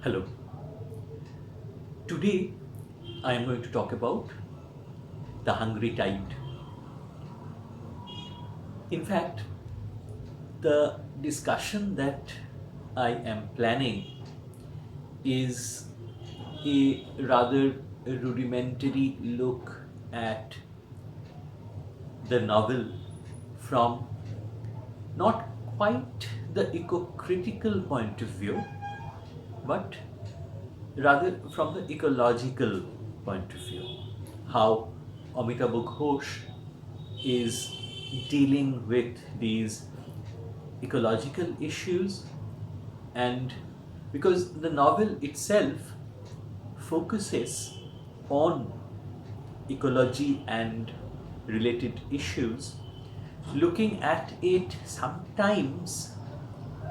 Hello. Today I am going to talk about the hungry tide. In fact, the discussion that I am planning is a rather rudimentary look at the novel from not quite the eco-critical point of view, but rather from the ecological point of view. How Amitabh Ghosh is dealing with these ecological issues, and because the novel itself focuses on ecology and related issues, looking at it sometimes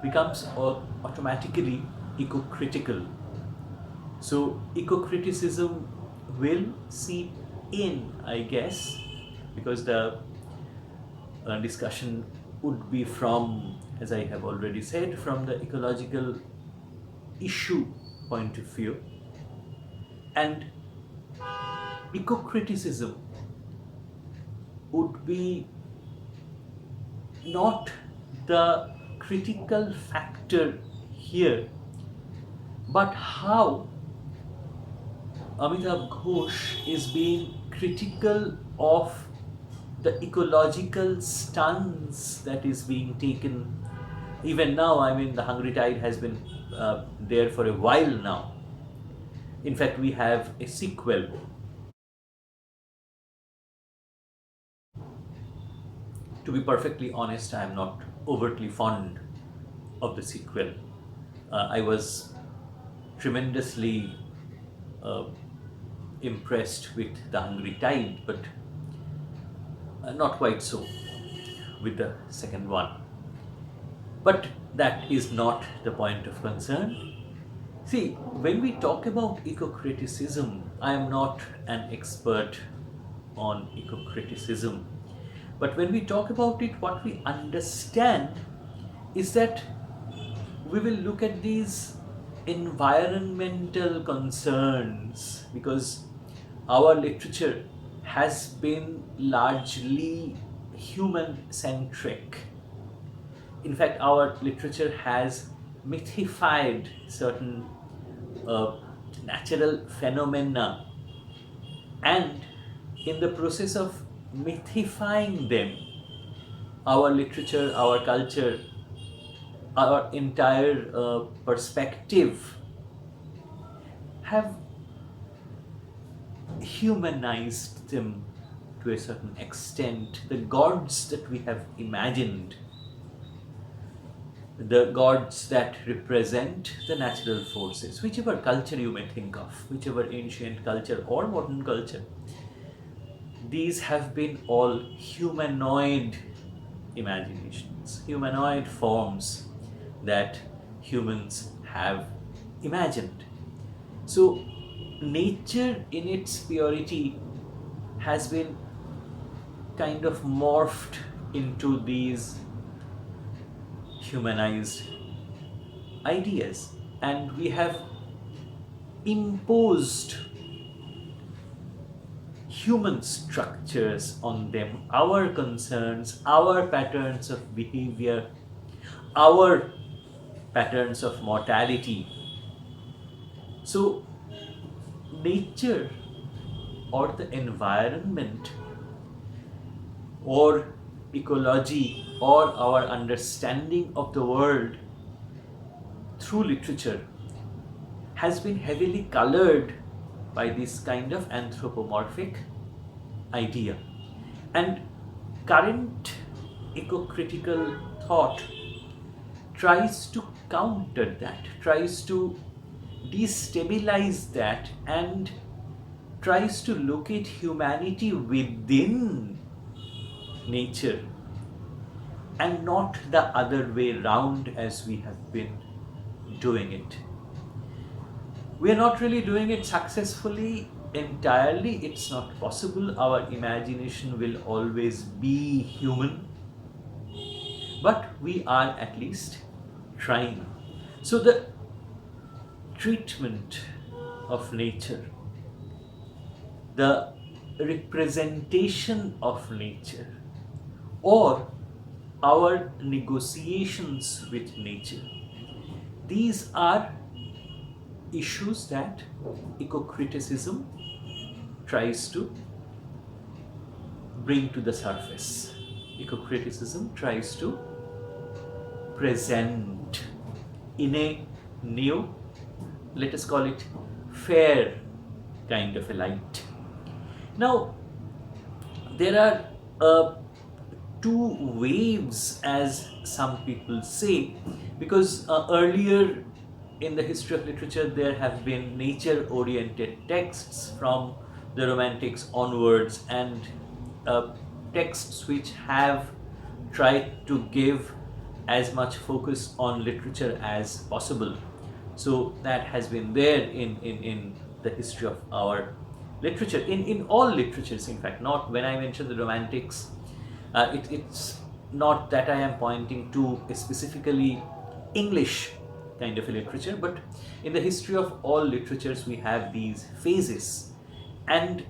becomes automatically eco-critical. So eco-criticism will seep in, I guess, because the discussion would be from, as I have already said, from the ecological issue point of view. And eco-criticism would be not the critical factor here, but how Amitabh Ghosh is being critical of the ecological stance that is being taken. Even now, I mean, the hungry tide has been there for a while now. In fact, we have a sequel. To be perfectly honest, I am not overtly fond of the sequel. I was tremendously uh, impressed with the hungry tide, but not quite so with the second one. But that is not the point of concern. See, when we talk about eco-criticism, I am not an expert on eco-criticism. But when we talk about it, what we understand is that we will look at these environmental concerns because our literature has been largely human centric. In fact, our literature has mythified certain uh, natural phenomena, and in the process of mythifying them, our literature, our culture, our entire perspective have humanized them to a certain extent. The gods that we have imagined, the gods that represent the natural forces, whichever culture you may think of, whichever ancient culture or modern culture, these have been all humanoid imaginations, humanoid forms that humans have imagined. So, nature in its purity has been kind of morphed into these humanized ideas, and we have imposed human structures on them, our concerns, our patterns of behavior, our patterns of mortality. So, nature or the environment or ecology or our understanding of the world through literature has been heavily colored by this kind of anthropomorphic idea. And current eco-critical thought tries to counter that, tries to destabilize that, and tries to locate humanity within nature and not the other way round as we have been doing it. We are not really doing it successfully entirely, it's not possible. Our imagination will always be human, but we are at least trying. So, the treatment of nature, the representation of nature, or our negotiations with nature. These are issues that ecocriticism tries to bring to the surface. Ecocriticism tries to present in a new, let us call it fair kind of a light. Now, there are two waves, as some people say, because earlier in the history of literature there have been nature oriented texts from the Romantics onwards, and texts which have tried to give as much focus on literature as possible. So that has been there in the history of our literature, in all literatures in fact. Not when I mention the Romantics, it's not that I am pointing to a specifically English kind of a literature, but in the history of all literatures we have these phases. And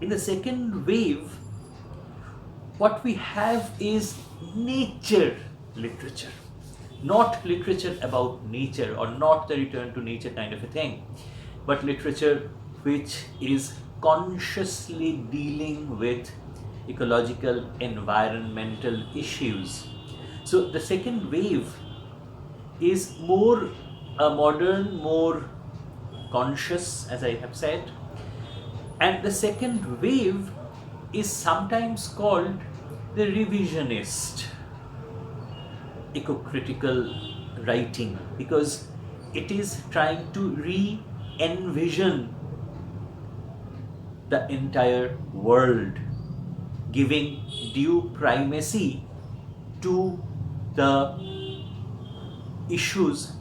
in the second wave, what we have is nature literature, not literature about nature or not the return to nature kind of a thing, but literature which is consciously dealing with ecological, environmental issues. So the second wave is more modern, more conscious, as I have said, and the second wave is sometimes called the revisionist ecocritical writing, because it is trying to re-envision the entire world, giving due primacy to the issues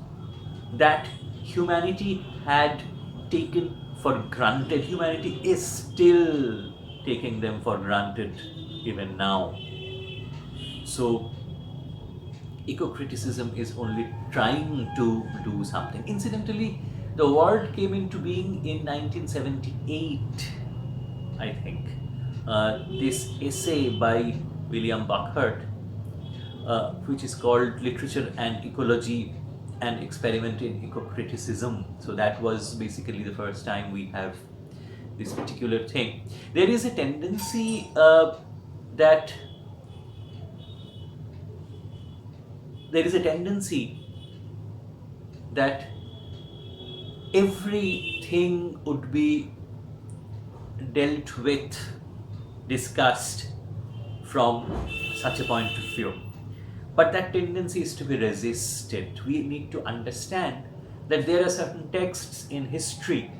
that humanity had taken for granted. Humanity is still taking them for granted even now. So ecocriticism is only trying to do something. Incidentally, the word came into being in 1978, I think. This essay by William Buckhart, which is called Literature and Ecology, an Experiment in Ecocriticism. So that was basically the first time we have this particular thing. There is a tendency that everything would be dealt with, discussed from such a point of view. But that tendency is to be resisted. We need to understand that there are certain texts in history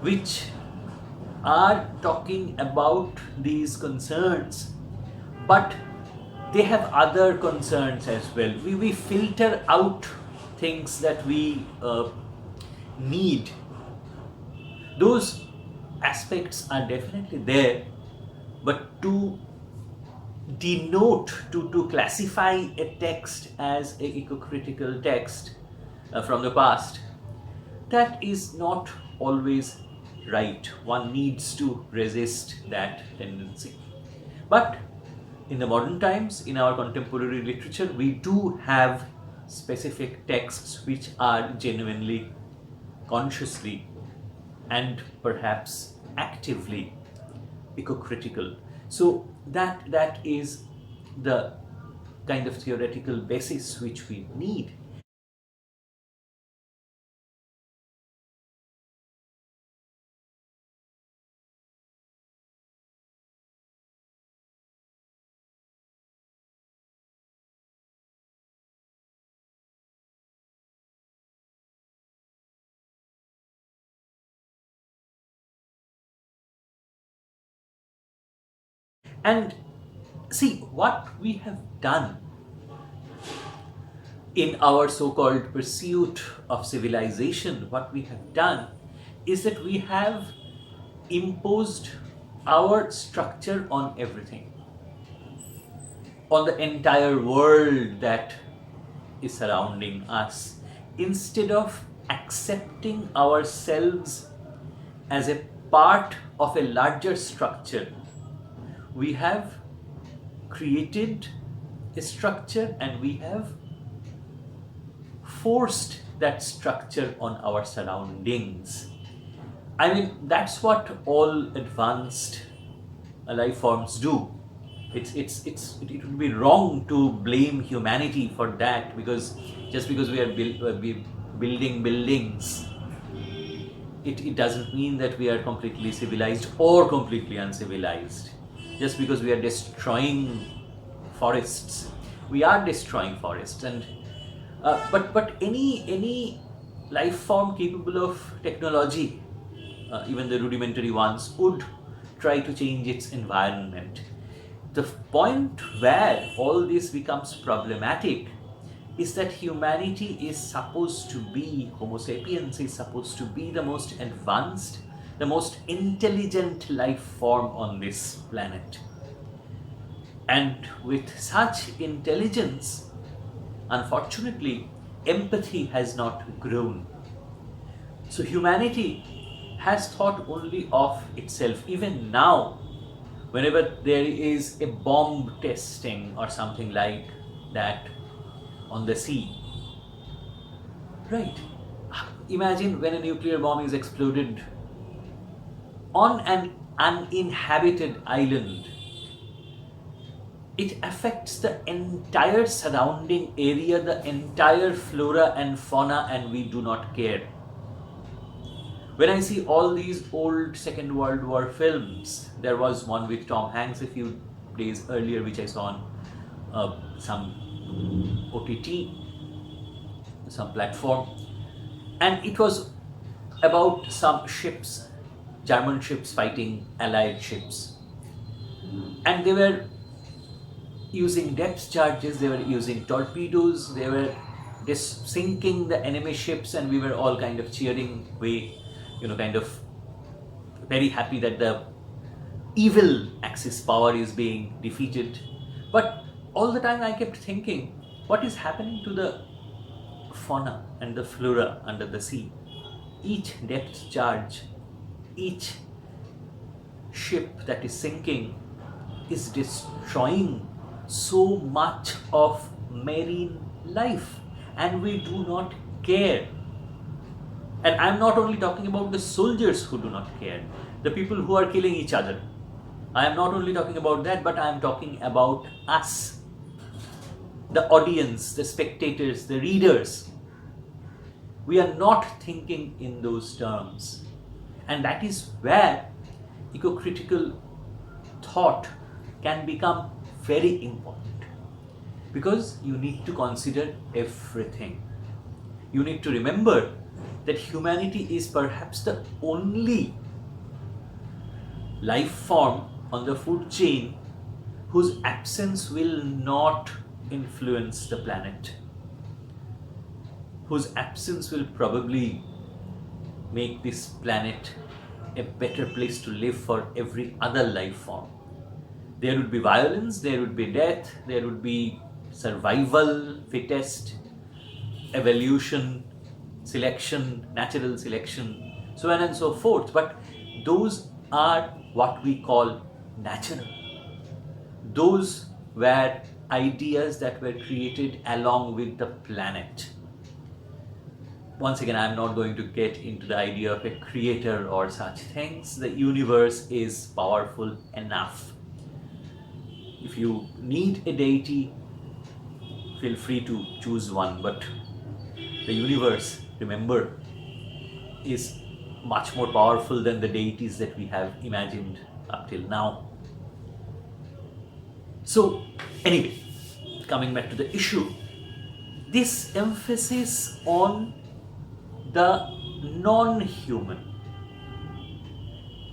which are talking about these concerns, but they have other concerns as well. We filter out things that we need. Those aspects are definitely there, but to denote, to classify a text as a ecocritical text from the past, that is not always right. One needs to resist that tendency. But in the modern times, in our contemporary literature, we do have specific texts which are genuinely, consciously, and perhaps actively ecocritical. So that is the kind of theoretical basis which we need. And see, what we have done in our so-called pursuit of civilization, what we have done is that we have imposed our structure on everything, on the entire world that is surrounding us, instead of accepting ourselves as a part of a larger structure. We have created a structure and we have forced that structure on our surroundings. I mean, that's what all advanced life forms do. It would be wrong to blame humanity for that, because just because we are building buildings, it doesn't mean that we are completely civilized or completely uncivilized. Just because we are destroying forests, we are destroying forests, and but any life form capable of technology, even the rudimentary ones, would try to change its environment. The point where all this becomes problematic is that humanity is supposed to be, Homo sapiens is supposed to be the most advanced, the most intelligent life form on this planet. And with such intelligence, unfortunately, empathy has not grown. So humanity has thought only of itself. Even now, whenever there is a bomb testing or something like that on the sea, right? Imagine when a nuclear bomb is exploded on an uninhabited island. It affects the entire surrounding area, the entire flora and fauna, and we do not care. When I see all these old Second World War films, there was one with Tom Hanks a few days earlier, which I saw on some OTT, some platform, and it was about some ships, German ships fighting Allied ships, and they were using depth charges, they were using torpedoes, they were just sinking the enemy ships, and we were all kind of cheering away, kind of very happy that the evil Axis power is being defeated. But all the time I kept thinking, what is happening to the fauna and the flora under the sea? Each depth charge, each ship that is sinking is destroying so much of marine life, and we do not care. And I'm not only talking about the soldiers who do not care, the people who are killing each other. I am not only talking about that, but I am talking about us, the audience, the spectators, the readers. We are not thinking in those terms. And that is where ecocritical thought can become very important, because you need to consider everything. You need to remember that humanity is perhaps the only life form on the food chain whose absence will not influence the planet, whose absence will probably make this planet a better place to live for every other life form. There would be violence, there would be death, there would be survival, fittest, evolution, selection, natural selection, so on and so forth. But those are what we call natural. Those were ideas that were created along with the planet. Once again, I'm not going to get into the idea of a creator or such things. The universe is powerful enough. If you need a deity, feel free to choose one, but the universe, remember, is much more powerful than the deities that we have imagined up till now. So anyway, coming back to the issue, this emphasis on the non-human,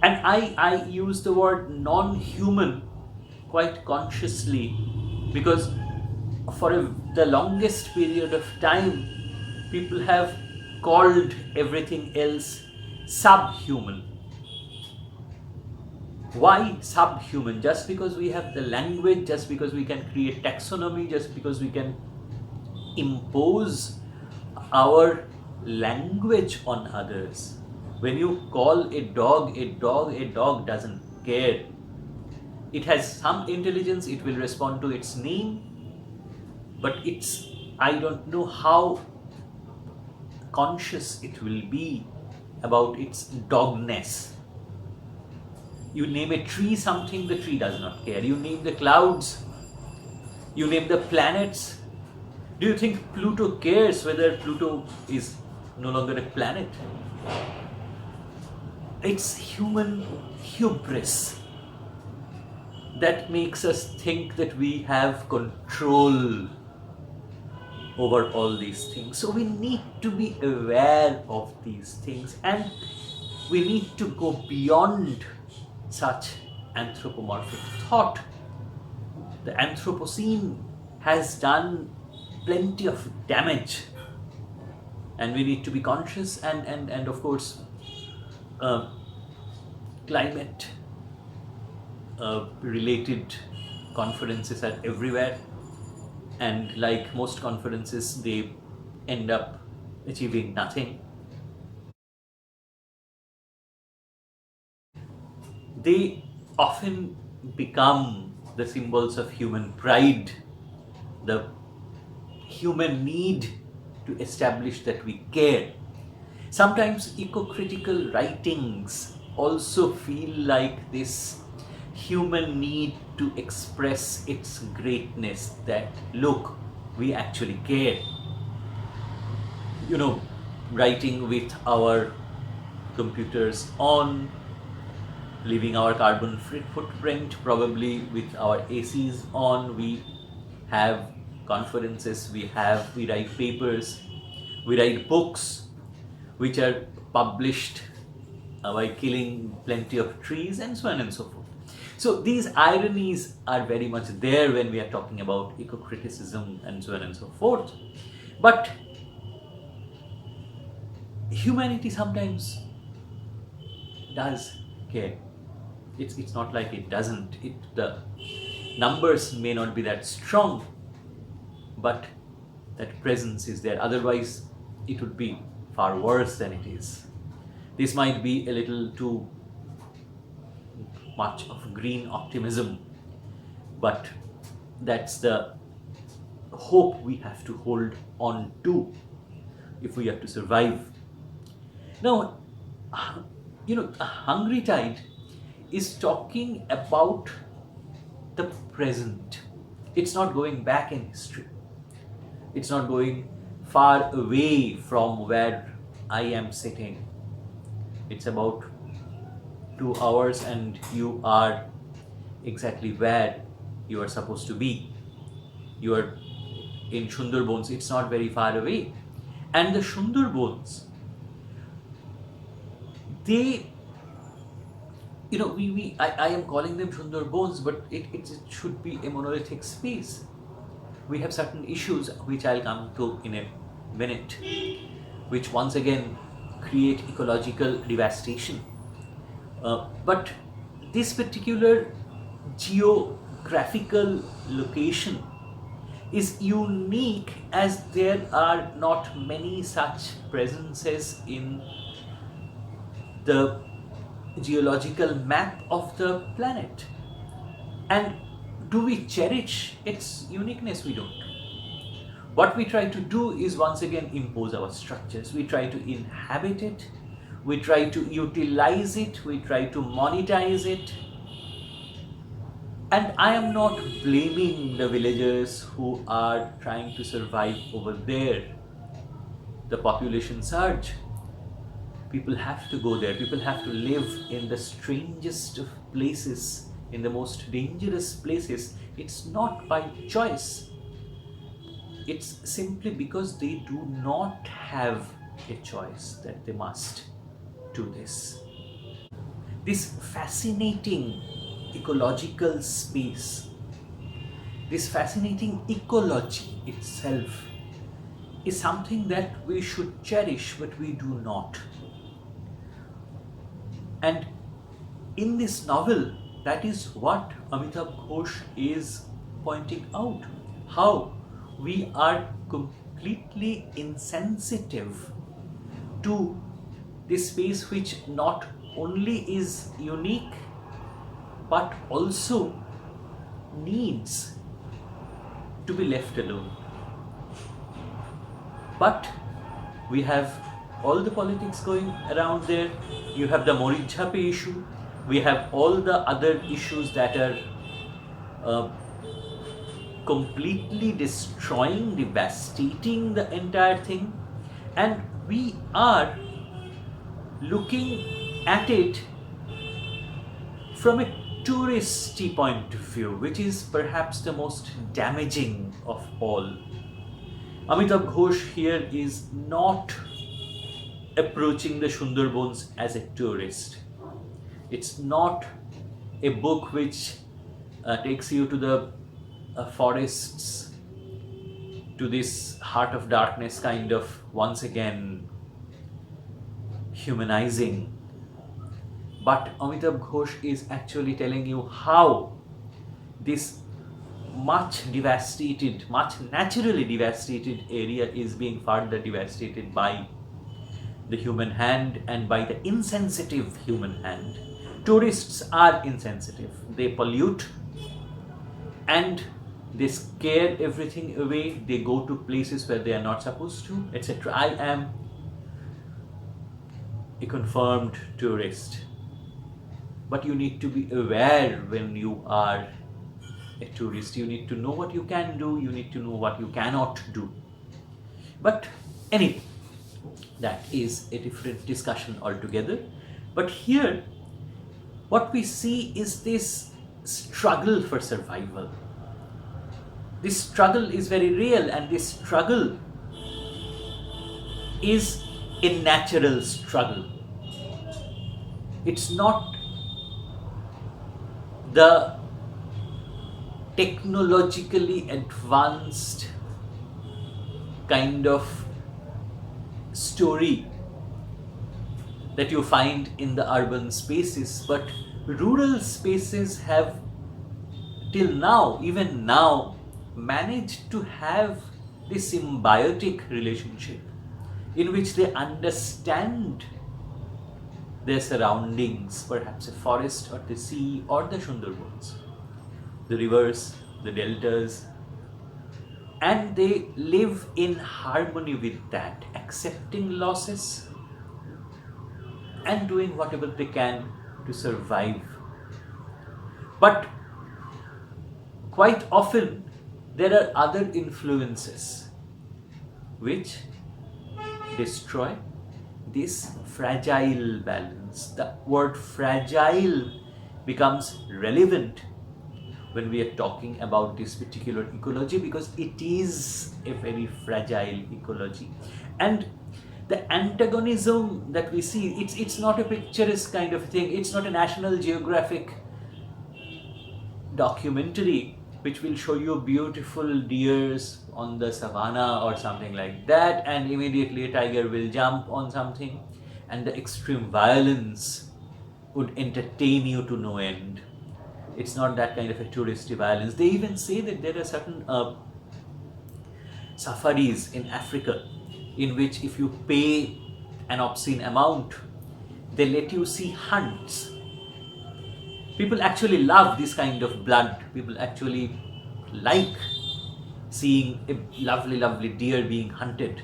and I use the word non-human quite consciously, because for the longest period of time people have called everything else subhuman. Why subhuman? Just because we have the language, just because we can create taxonomy, just because we can impose our language on others. When you call a dog a dog, a dog doesn't care. It has some intelligence, it will respond to its name, but I don't know how conscious it will be about its dogness. You name a tree something, the tree does not care. You name the clouds, you name the planets. Do you think Pluto cares whether Pluto is no longer a planet? It's human hubris that makes us think that we have control over all these things. So we need to be aware of these things, and we need to go beyond such anthropomorphic thought. The Anthropocene has done plenty of damage, and we need to be conscious, and of course climate related conferences are everywhere, and like most conferences, they end up achieving nothing. They often become the symbols of human pride, the human need to establish that we care. Sometimes ecocritical writings also feel like this human need to express its greatness, that look, we actually care. Writing with our computers on, leaving our carbon footprint, probably with our ACs on. We have conferences, we write papers, we write books which are published by killing plenty of trees, and so on and so forth. So these ironies are very much there when we are talking about ecocriticism and so on and so forth. But humanity sometimes does care. It's not like it doesn't. The numbers may not be that strong, but that presence is there. Otherwise, it would be far worse than it is. This might be a little too much of green optimism, but that's the hope we have to hold on to if we have to survive. Now, Hungry Tide is talking about the present. It's not going back in history. It's not going far away from where I am sitting. It's about 2 hours and you are exactly where you are supposed to be. You are in Sundarbans. It's not very far away. And the Sundarbans, they, I am calling them Sundarbans, but it should be a monolithic space. We have certain issues which I'll come to in a minute, which once again create ecological devastation. But this particular geographical location is unique, as there are not many such presences in the geological map of the planet. And do we cherish its uniqueness? We don't. What we try to do is once again impose our structures. We try to inhabit it, we try to utilize it, we try to monetize it. And I am not blaming the villagers who are trying to survive over there. The population surge. People have to go there. People have to live in the strangest of places, in the most dangerous places. It's not by choice. It's simply because they do not have a choice that they must do this. This fascinating ecological space, this fascinating ecology itself is something that we should cherish, but we do not. And in this novel, that is what Amitabh Ghosh is pointing out, how we are completely insensitive to this space which not only is unique but also needs to be left alone. But we have all the politics going around there. You have the Morijhape issue. We have all the other issues that are completely destroying, devastating the entire thing. And we are looking at it from a touristy point of view, which is perhaps the most damaging of all. Amitabh Ghosh here is not approaching the Sundarbans as a tourist. It's not a book which takes you to the forests, to this heart of darkness kind of once again humanizing. But Amitabh Ghosh is actually telling you how this much devastated, much naturally devastated area is being further devastated by the human hand and by the insensitive human hand. Tourists are insensitive. They pollute and they scare everything away. They go to places where they are not supposed to, etc. I am a confirmed tourist. But you need to be aware when you are a tourist. You need to know what you can do, you need to know what you cannot do. But anyway, that is a different discussion altogether. But here, what we see is this struggle for survival. This struggle is very real, and this struggle is a natural struggle. It's not the technologically advanced kind of story that you find in the urban spaces, but rural spaces have till now, even now, managed to have this symbiotic relationship in which they understand their surroundings, perhaps a forest or the sea or the Sundarbans, the rivers, the deltas, and they live in harmony with that, accepting losses and doing whatever they can to survive. But quite often there are other influences which destroy this fragile balance. The word fragile becomes relevant when we are talking about this particular ecology, because it is a very fragile ecology. And the antagonism that we see, it's not a picturesque kind of thing. It's not a National Geographic documentary which will show you beautiful deers on the savannah or something like that, and immediately a tiger will jump on something, and the extreme violence would entertain you to no end. It's not that kind of a touristy violence. They even say that there are certain safaris in Africa in which if you pay an obscene amount, they let you see hunts. People actually love this kind of blood. People actually like seeing a lovely, lovely deer being hunted.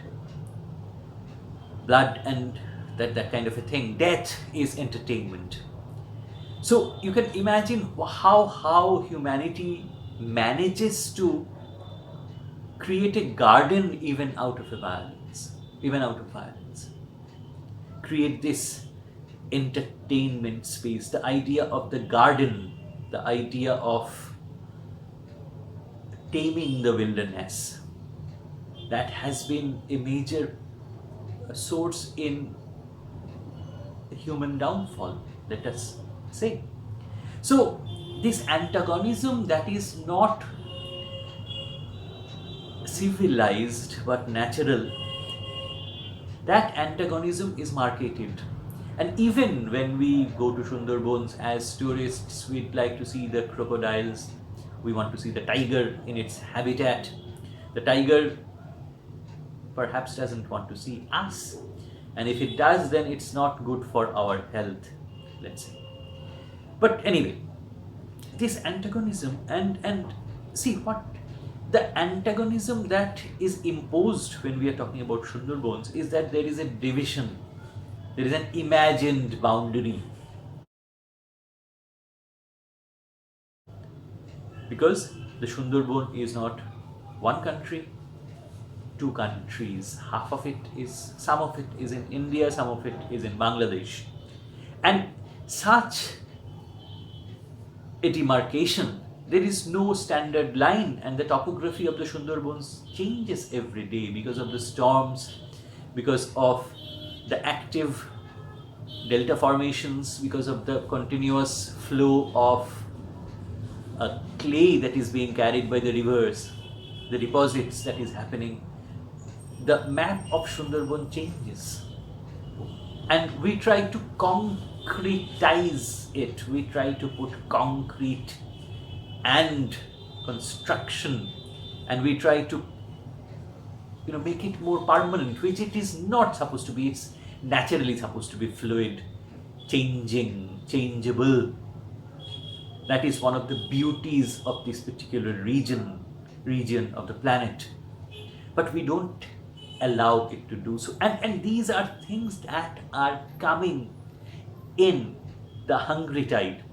Blood and that kind of a thing. Death is entertainment. So you can imagine how humanity manages to create a garden even out of violence. Create this entertainment space, the idea of the garden, the idea of taming the wilderness, that has been a major source in human downfall, let us say. So this antagonism that is not civilized but natural, that antagonism is marketed. And even when we go to Sundarbans as tourists, we'd like to see the crocodiles, we want to see the tiger in its habitat. The tiger perhaps doesn't want to see us. And if it does, then it's not good for our health, let's say. But anyway, this antagonism and see what the antagonism that is imposed when we are talking about Sundarbans is that there is a division, there is an imagined boundary. Because the Sundarban is not one country, two countries. Some of it is in India, some of it is in Bangladesh. And such a demarcation, there is no standard line, and the topography of the Sundarbans changes every day because of the storms, because of the active delta formations, because of the continuous flow of clay that is being carried by the rivers, the deposits that is happening. The map of Sundarban changes, and we try to concretize it. We try to put concrete and construction, and we try to make it more permanent, which it is not supposed to be. It's naturally supposed to be fluid, changing, changeable. That is one of the beauties of this particular region of the planet. But we don't allow it to do so. And these are things that are coming in the hungry tide.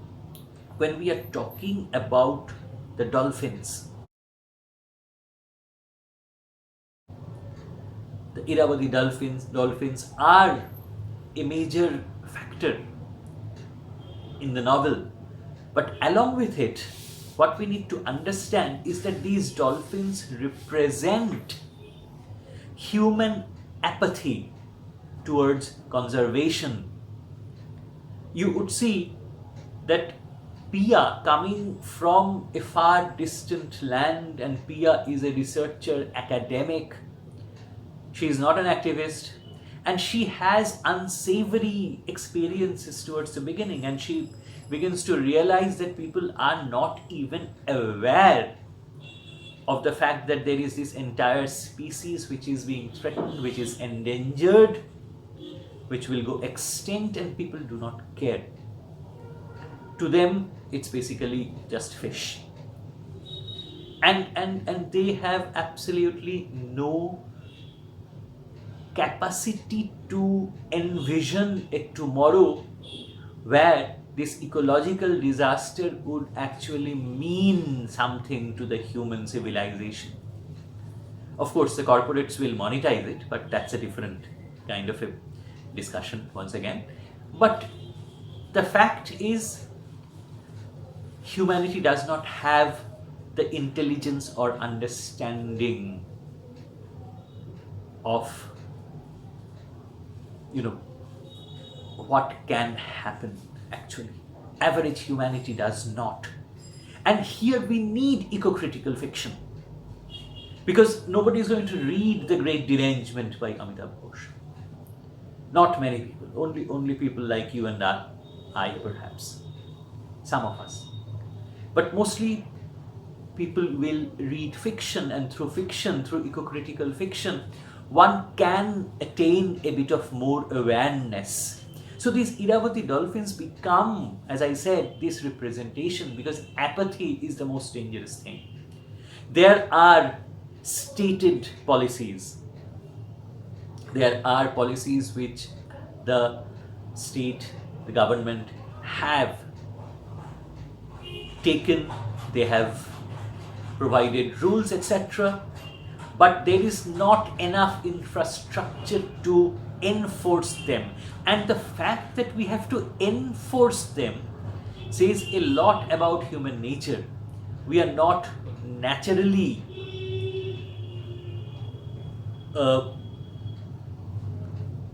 When we are talking about the dolphins, the Irrawaddy dolphins are a major factor in the novel. But along with it, what we need to understand is that these dolphins represent human apathy towards conservation. You would see that Pia, coming from a far distant land, and Pia is a researcher, academic, she is not an activist, and she has unsavory experiences towards the beginning, and she begins to realize that people are not even aware of the fact that there is this entire species which is being threatened, which is endangered, which will go extinct, and people do not care. To them, it's basically just fish. And they have absolutely no capacity to envision a tomorrow where this ecological disaster would actually mean something to the human civilization. Of course, the corporates will monetize it, but that's a different kind of a discussion once again. But the fact is, humanity does not have the intelligence or understanding of what can happen actually. Average humanity does not. And here we need ecocritical fiction, because nobody is going to read The Great Derangement by Amitabh Ghosh. Not many people, only people like you and I perhaps, some of us. But mostly people will read fiction, and through fiction, through ecocritical fiction, one can attain a bit of more awareness. So these Irrawaddy dolphins become, as I said, this representation, because apathy is the most dangerous thing. There are stated policies. There are policies which the state, the government have taken. They have provided rules, etc. But there is not enough infrastructure to enforce them. And the fact that we have to enforce them says a lot about human nature. We are not naturally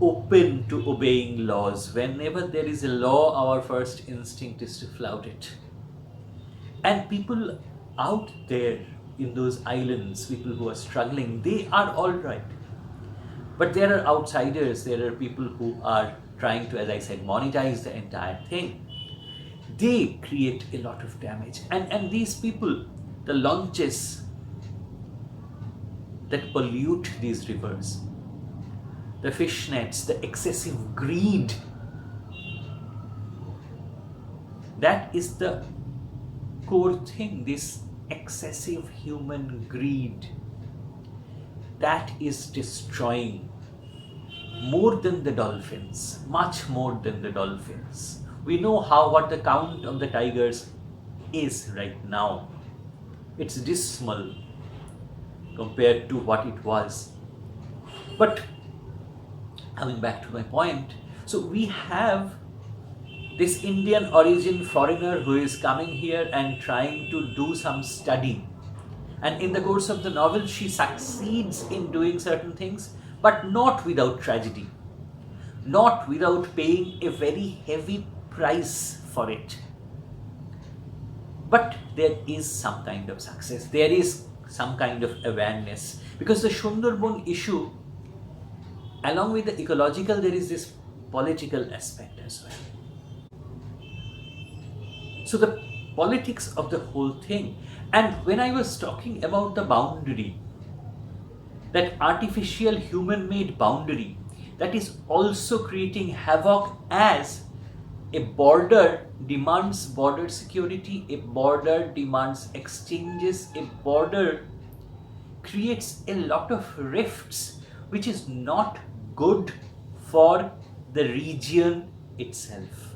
open to obeying laws. Whenever there is a law, our first instinct is to flout it. And people out there in those islands, people who are struggling, they are all right. But there are outsiders, there are people who are trying to, as I said, monetize the entire thing. They create a lot of damage. And these people, the launches that pollute these rivers, the fishnets, the excessive greed. That is the core thing, this excessive human greed. That is destroying more than the dolphins, much more than the dolphins. We know what the count of the tigers is right now. It's dismal compared to what it was. But coming back to my point, so we have this Indian origin foreigner who is coming here and trying to do some study. And in the course of the novel, she succeeds in doing certain things, but not without tragedy, not without paying a very heavy price for it. But there is some kind of success, there is some kind of awareness, because the Sundarban issue, along with the ecological, there is this political aspect as well. So the politics of the whole thing. And when I was talking about the boundary, that artificial human-made boundary, that is also creating havoc, as a border demands border security, a border demands exchanges, a border creates a lot of rifts, which is not good for the region itself,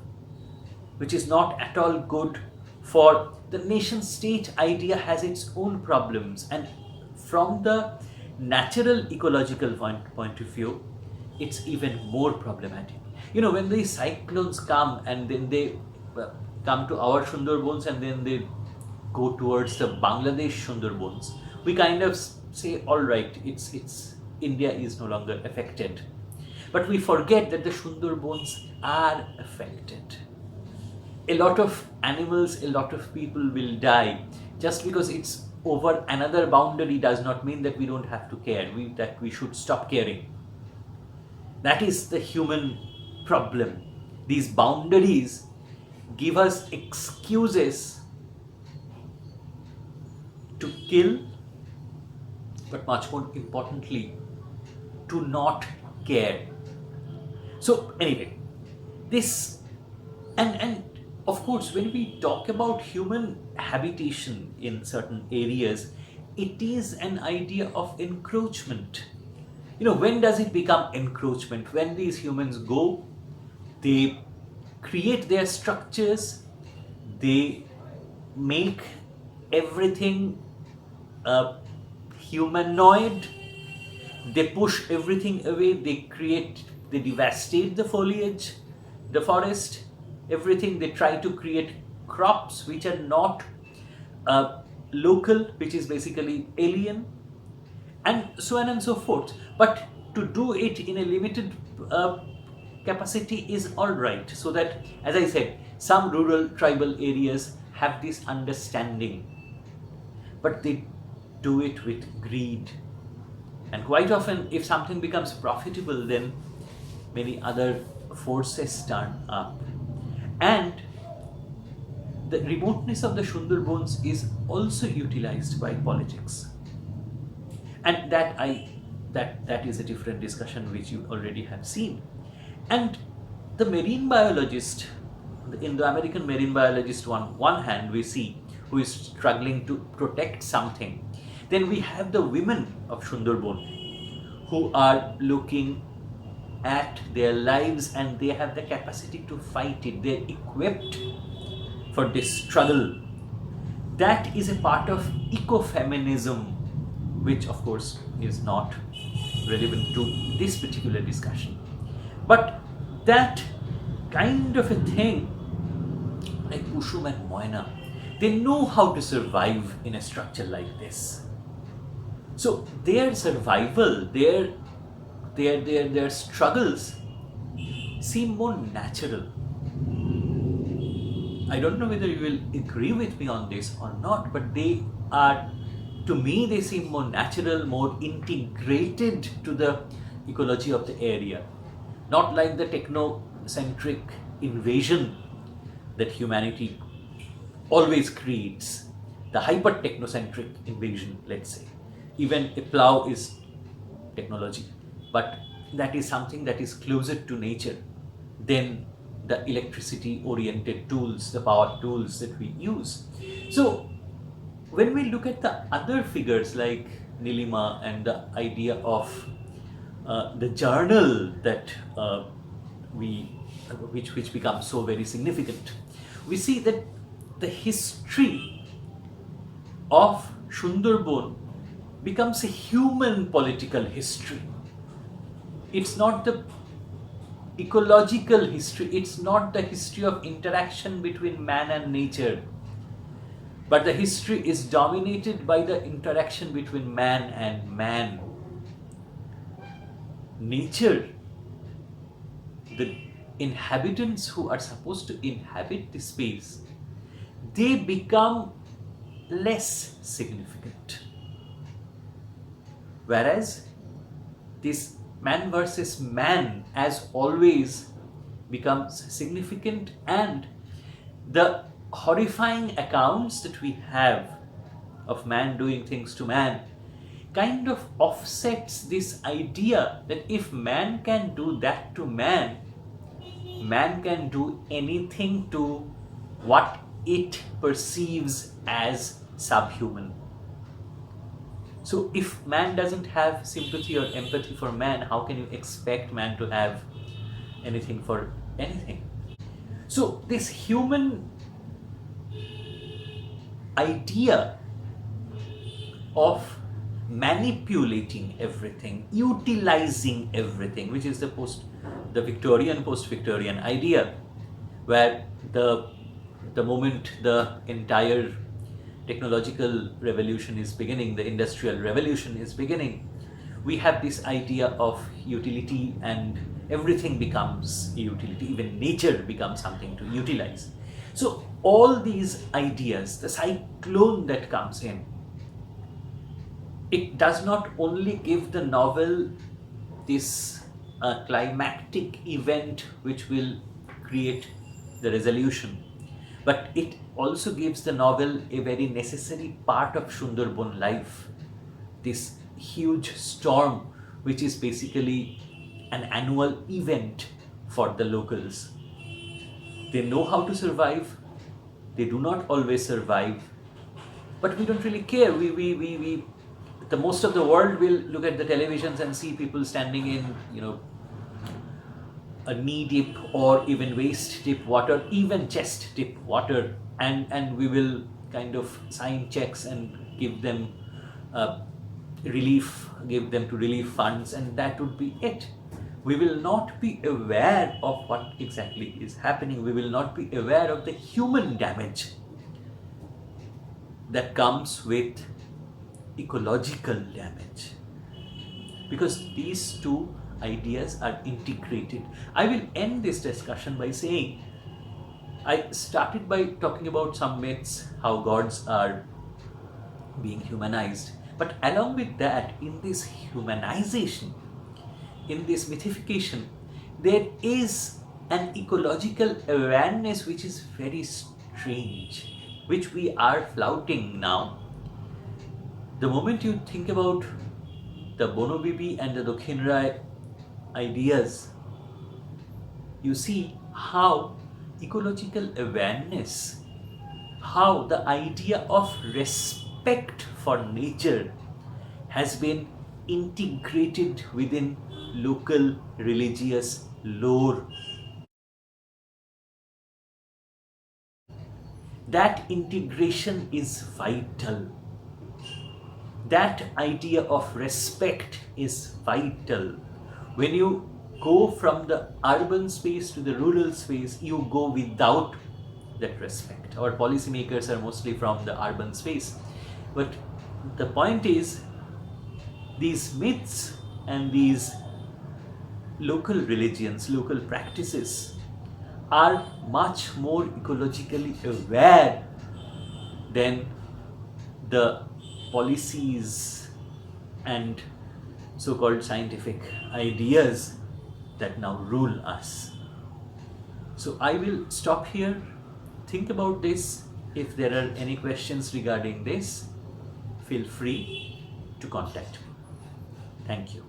which is not at all good for the nation state idea. Has its own problems, and from the natural ecological point of view, it's even more problematic. When these cyclones come and then they come to our Sundarbans and then they go towards the Bangladesh Sundarbans, we kind of say, all right, it's India is no longer affected. But we forget that the Sundarbans are affected. A lot of animals, a lot of people will die. Just because it's over another boundary does not mean that we don't have to care, that we should stop caring. That is the human problem. These boundaries give us excuses to kill, but much more importantly, to not care. So anyway, this and of course, when we talk about human habitation in certain areas, it is an idea of encroachment. When does it become encroachment? When these humans go, they create their structures, they make everything humanoid, they push everything away, they devastate the foliage, the forest, everything. They try to create crops which are not local, which is basically alien, and so on and so forth. But to do it in a limited capacity is all right, so that, as I said, some rural tribal areas have this understanding, but they do it with greed. And quite often, if something becomes profitable, then many other forces turn up. And the remoteness of the Sundarbans is also utilized by politics. And that is a different discussion which you already have seen. And the marine biologist, the Indo-American marine biologist, on one hand we see, who is struggling to protect something. Then we have the women of Sundarban who are looking at their lives, and they have the capacity to fight it. They're equipped for this struggle. That is a part of ecofeminism, which of course is not relevant to this particular discussion. But that kind of a thing, like Ushum and Moina, they know how to survive in a structure like this. So their survival, their struggles seem more natural. I don't know whether you will agree with me on this or not, but they are, to me, they seem more natural, more integrated to the ecology of the area. Not like the technocentric invasion that humanity always creates, the hyper-technocentric invasion, let's say. Even a plow is technology, but that is something that is closer to nature than the electricity oriented tools, the power tools that we use. So when we look at the other figures like Nilima and the idea of the journal that we which becomes so very significant, we see that the history of Sundarban becomes a human political history. It's not the ecological history, it's not the history of interaction between man and nature, but the history is dominated by the interaction between man and man. Nature, the inhabitants who are supposed to inhabit this space, they become less significant. Whereas this man versus man, as always, becomes significant, and the horrifying accounts that we have of man doing things to man kind of offsets this idea that if man can do that to man, man can do anything to what it perceives as subhuman. So if man doesn't have sympathy or empathy for man, how can you expect man to have anything for anything? So this human idea of manipulating everything, utilizing everything, which is the Victorian, post-Victorian idea, where the moment the entire technological revolution is beginning, the industrial revolution is beginning, we have this idea of utility, and everything becomes a utility, even nature becomes something to utilize. So all these ideas, the cyclone that comes in, it does not only give the novel this climactic event which will create the resolution, but it also gives the novel a very necessary part of Sundarban life, this huge storm which is basically an annual event for the locals. They know how to survive, they do not always survive, but we don't really care. The most of the world will look at the televisions and see people standing in, a knee deep or even waist deep water, even chest deep water, and we will kind of sign checks and give them relief, give them to relief funds, and that would be it. We will not be aware of what exactly is happening. We will not be aware of the human damage that comes with ecological damage, because these two ideas are integrated. I will end this discussion by saying, I started by talking about some myths, how gods are being humanized, but along with that, in this humanization, in this mythification, there is an ecological awareness which is very strange, which we are flouting now. The moment you think about the Bono Bibi and the Dokhin Rai ideas, you see how ecological awareness, how the idea of respect for nature has been integrated within local religious lore. That integration is vital. That idea of respect is vital. When you go from the urban space to the rural space, you go without that respect. Our policymakers are mostly from the urban space. But the point is, these myths and these local religions, local practices are much more ecologically aware than the policies and so-called scientific ideas that now rule us. So I will stop here. Think about this. If there are any questions regarding this, feel free to contact me. Thank you.